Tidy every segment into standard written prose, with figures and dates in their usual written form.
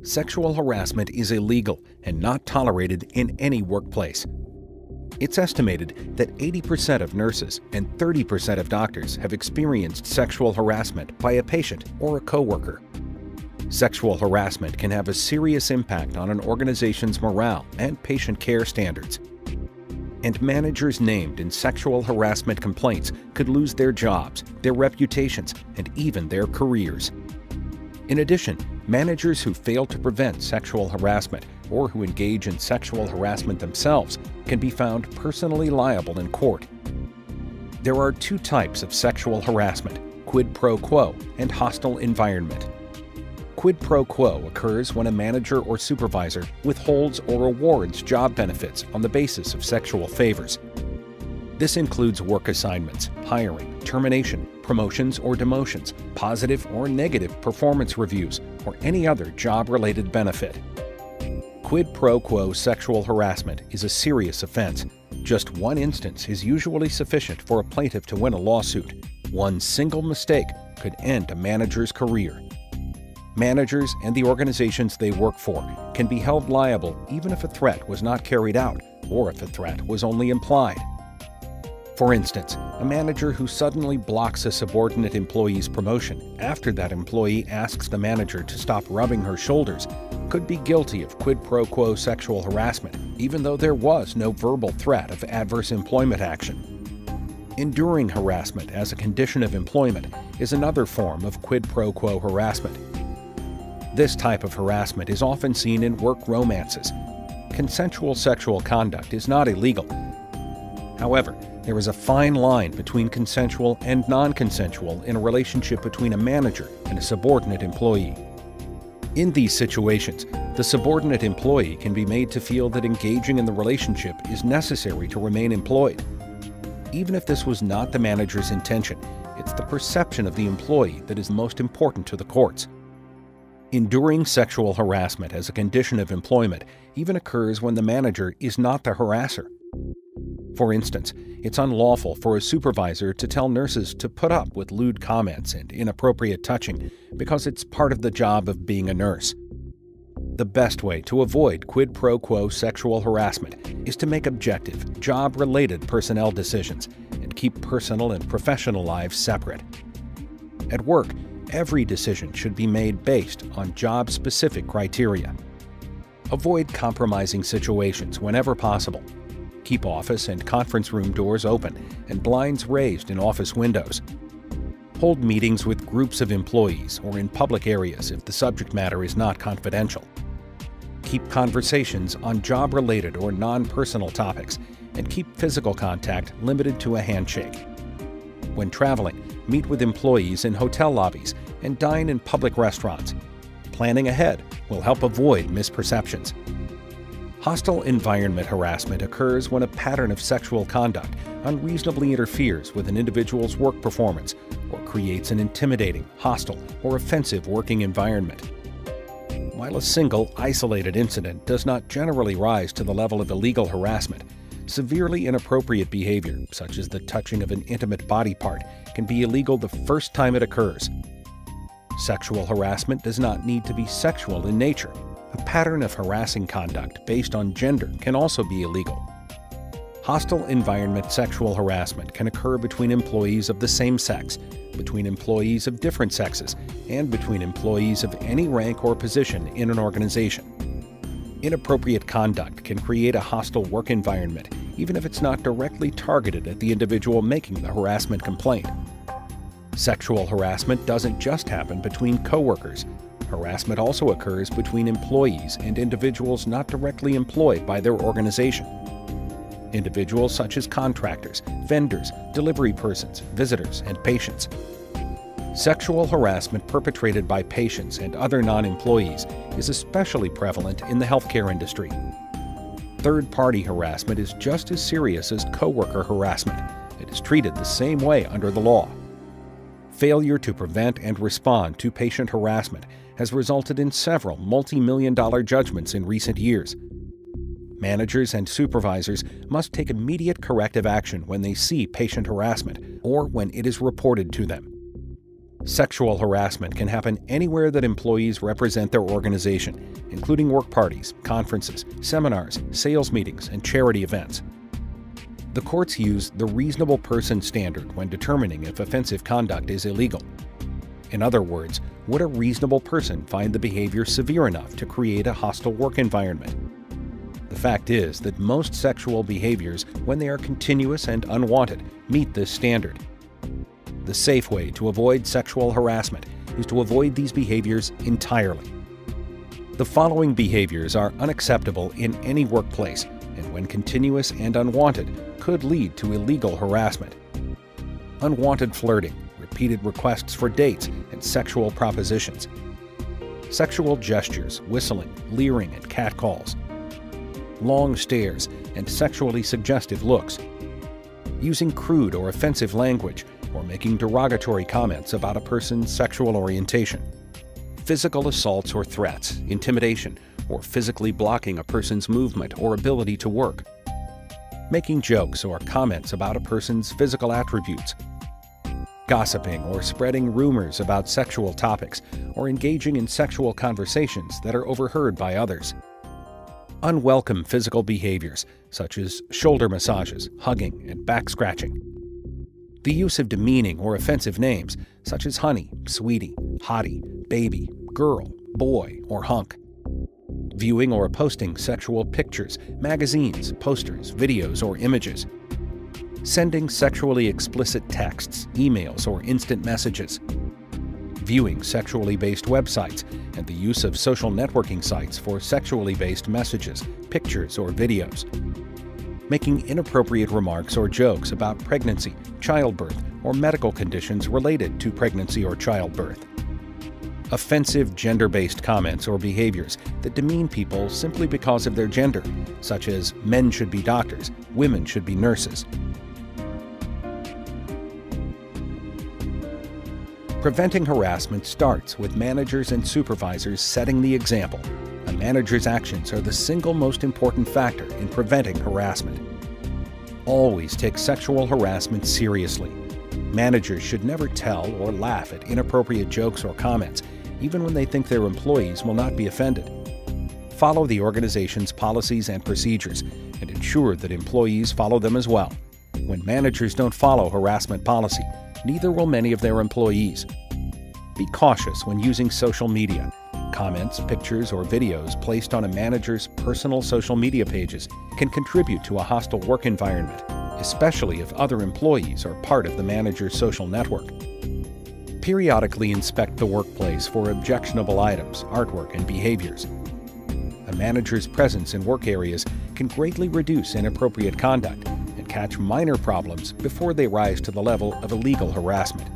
Sexual harassment is illegal and not tolerated in any workplace. It's estimated that 80% of nurses and 30% of doctors have experienced sexual harassment by a patient or a coworker. Sexual harassment can have a serious impact on an organization's morale and patient care standards. And managers named in sexual harassment complaints could lose their jobs, their reputations, and even their careers. In addition, managers who fail to prevent sexual harassment or who engage in sexual harassment themselves can be found personally liable in court. There are two types of sexual harassment: quid pro quo and hostile environment. Quid pro quo occurs when a manager or supervisor withholds or awards job benefits on the basis of sexual favors. This includes work assignments, hiring, termination, promotions or demotions, positive or negative performance reviews, or any other job-related benefit. Quid pro quo sexual harassment is a serious offense. Just one instance is usually sufficient for a plaintiff to win a lawsuit. One single mistake could end a manager's career. Managers and the organizations they work for can be held liable even if a threat was not carried out or if a threat was only implied. For instance, a manager who suddenly blocks a subordinate employee's promotion after that employee asks the manager to stop rubbing her shoulders could be guilty of quid pro quo sexual harassment, even though there was no verbal threat of adverse employment action. Enduring harassment as a condition of employment is another form of quid pro quo harassment. This type of harassment is often seen in work romances. Consensual sexual conduct is not illegal. However, there is a fine line between consensual and non-consensual in a relationship between a manager and a subordinate employee. In these situations, the subordinate employee can be made to feel that engaging in the relationship is necessary to remain employed. Even if this was not the manager's intention, it's the perception of the employee that is most important to the courts. Enduring sexual harassment as a condition of employment even occurs when the manager is not the harasser. For instance, it's unlawful for a supervisor to tell nurses to put up with lewd comments and inappropriate touching because it's part of the job of being a nurse. The best way to avoid quid pro quo sexual harassment is to make objective, job-related personnel decisions and keep personal and professional lives separate. At work, every decision should be made based on job-specific criteria. Avoid compromising situations whenever possible. Keep office and conference room doors open and blinds raised in office windows. Hold meetings with groups of employees or in public areas if the subject matter is not confidential. Keep conversations on job-related or non-personal topics and keep physical contact limited to a handshake. When traveling, meet with employees in hotel lobbies and dine in public restaurants. Planning ahead will help avoid misperceptions. Hostile environment harassment occurs when a pattern of sexual conduct unreasonably interferes with an individual's work performance or creates an intimidating, hostile, or offensive working environment. While a single, isolated incident does not generally rise to the level of illegal harassment, severely inappropriate behavior, such as the touching of an intimate body part, can be illegal the first time it occurs. Sexual harassment does not need to be sexual in nature. A pattern of harassing conduct based on gender can also be illegal. Hostile environment sexual harassment can occur between employees of the same sex, between employees of different sexes, and between employees of any rank or position in an organization. Inappropriate conduct can create a hostile work environment, even if it's not directly targeted at the individual making the harassment complaint. Sexual harassment doesn't just happen between coworkers. Harassment also occurs between employees and individuals not directly employed by their organization. Individuals such as contractors, vendors, delivery persons, visitors, and patients. Sexual harassment perpetrated by patients and other non-employees is especially prevalent in the healthcare industry. Third-party harassment is just as serious as coworker harassment. It is treated the same way under the law. Failure to prevent and respond to patient harassment has resulted in several multi-million-dollar judgments in recent years. Managers and supervisors must take immediate corrective action when they see patient harassment or when it is reported to them. Sexual harassment can happen anywhere that employees represent their organization, including work parties, conferences, seminars, sales meetings, and charity events. The courts use the reasonable person standard when determining if offensive conduct is illegal. In other words, would a reasonable person find the behavior severe enough to create a hostile work environment? The fact is that most sexual behaviors, when they are continuous and unwanted, meet this standard. The safe way to avoid sexual harassment is to avoid these behaviors entirely. The following behaviors are unacceptable in any workplace, and when continuous and unwanted, could lead to illegal harassment. Unwanted flirting, repeated requests for dates, and sexual propositions. Sexual gestures, whistling, leering, and catcalls. Long stares and sexually suggestive looks. Using crude or offensive language, or making derogatory comments about a person's sexual orientation. Physical assaults or threats, intimidation, or physically blocking a person's movement or ability to work. Making jokes or comments about a person's physical attributes. Gossiping or spreading rumors about sexual topics, or engaging in sexual conversations that are overheard by others. Unwelcome physical behaviors, such as shoulder massages, hugging, and back scratching. The use of demeaning or offensive names, such as honey, sweetie, hottie, baby, girl, boy, or hunk. Viewing or posting sexual pictures, magazines, posters, videos, or images. Sending sexually explicit texts, emails, or instant messages. Viewing sexually based websites and the use of social networking sites for sexually based messages, pictures, or videos. Making inappropriate remarks or jokes about pregnancy, childbirth, or medical conditions related to pregnancy or childbirth. Offensive gender-based comments or behaviors that demean people simply because of their gender, such as men should be doctors, women should be nurses. Preventing harassment starts with managers and supervisors setting the example. A manager's actions are the single most important factor in preventing harassment. Always take sexual harassment seriously. Managers should never tell or laugh at inappropriate jokes or comments, even when they think their employees will not be offended. Follow the organization's policies and procedures and ensure that employees follow them as well. When managers don't follow harassment policy, neither will many of their employees. Be cautious when using social media. Comments, pictures, or videos placed on a manager's personal social media pages can contribute to a hostile work environment, especially if other employees are part of the manager's social network. Periodically inspect the workplace for objectionable items, artwork, and behaviors. A manager's presence in work areas can greatly reduce inappropriate conduct and catch minor problems before they rise to the level of illegal harassment.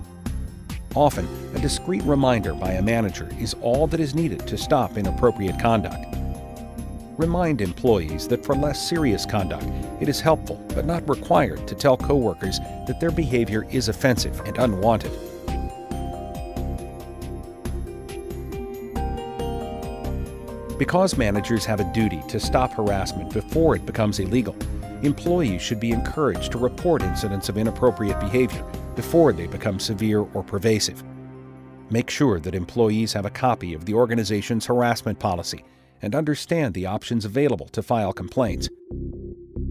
Often, a discreet reminder by a manager is all that is needed to stop inappropriate conduct. Remind employees that for less serious conduct, it is helpful but not required to tell coworkers that their behavior is offensive and unwanted. Because managers have a duty to stop harassment before it becomes illegal, employees should be encouraged to report incidents of inappropriate behavior before they become severe or pervasive. Make sure that employees have a copy of the organization's harassment policy and understand the options available to file complaints.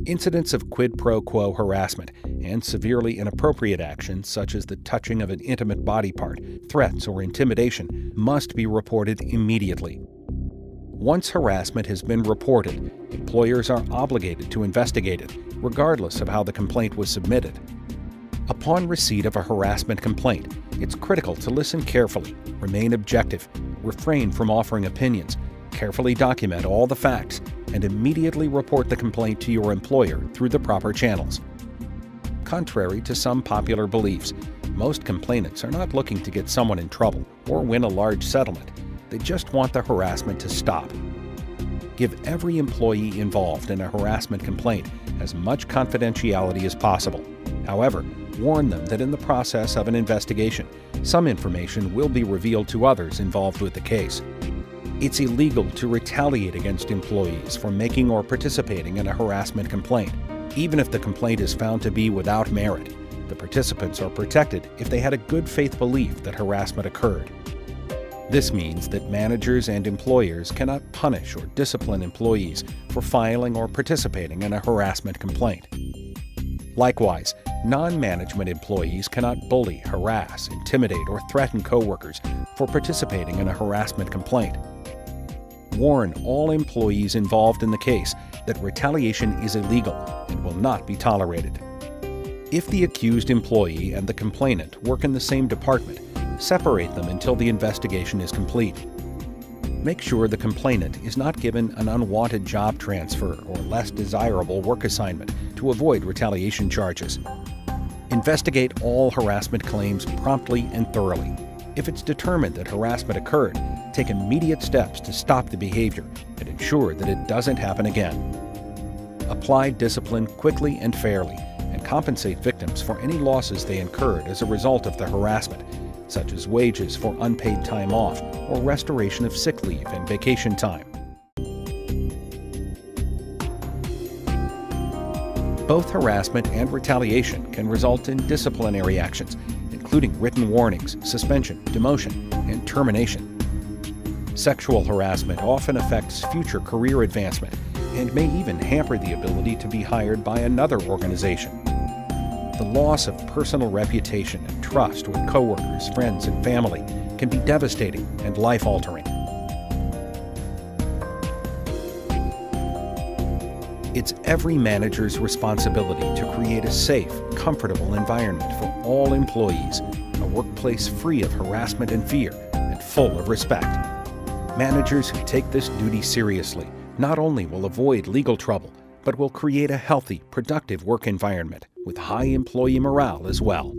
Incidents of quid pro quo harassment and severely inappropriate actions, such as the touching of an intimate body part, threats, or intimidation, must be reported immediately. Once harassment has been reported, employers are obligated to investigate it, regardless of how the complaint was submitted. Upon receipt of a harassment complaint, it's critical to listen carefully, remain objective, refrain from offering opinions, carefully document all the facts, and immediately report the complaint to your employer through the proper channels. Contrary to some popular beliefs, most complainants are not looking to get someone in trouble or win a large settlement. They just want the harassment to stop. Give every employee involved in a harassment complaint as much confidentiality as possible. However, warn them that in the process of an investigation, some information will be revealed to others involved with the case. It's illegal to retaliate against employees for making or participating in a harassment complaint, even if the complaint is found to be without merit. The participants are protected if they had a good faith belief that harassment occurred. This means that managers and employers cannot punish or discipline employees for filing or participating in a harassment complaint. Likewise, non-management employees cannot bully, harass, intimidate, or threaten coworkers for participating in a harassment complaint. Warn all employees involved in the case that retaliation is illegal and will not be tolerated. If the accused employee and the complainant work in the same department, separate them until the investigation is complete. Make sure the complainant is not given an unwanted job transfer or less desirable work assignment to avoid retaliation charges. Investigate all harassment claims promptly and thoroughly. If it's determined that harassment occurred, take immediate steps to stop the behavior and ensure that it doesn't happen again. Apply discipline quickly and fairly, and compensate victims for any losses they incurred as a result of the harassment, such as wages for unpaid time off or restoration of sick leave and vacation time. Both harassment and retaliation can result in disciplinary actions, including written warnings, suspension, demotion, and termination. Sexual harassment often affects future career advancement and may even hamper the ability to be hired by another organization. The loss of personal reputation and trust with coworkers, friends, and family can be devastating and life-altering. It's every manager's responsibility to create a safe, comfortable environment for all employees, a workplace free of harassment and fear and full of respect. Managers who take this duty seriously not only will avoid legal trouble, but will create a healthy, productive work environment with high employee morale as well.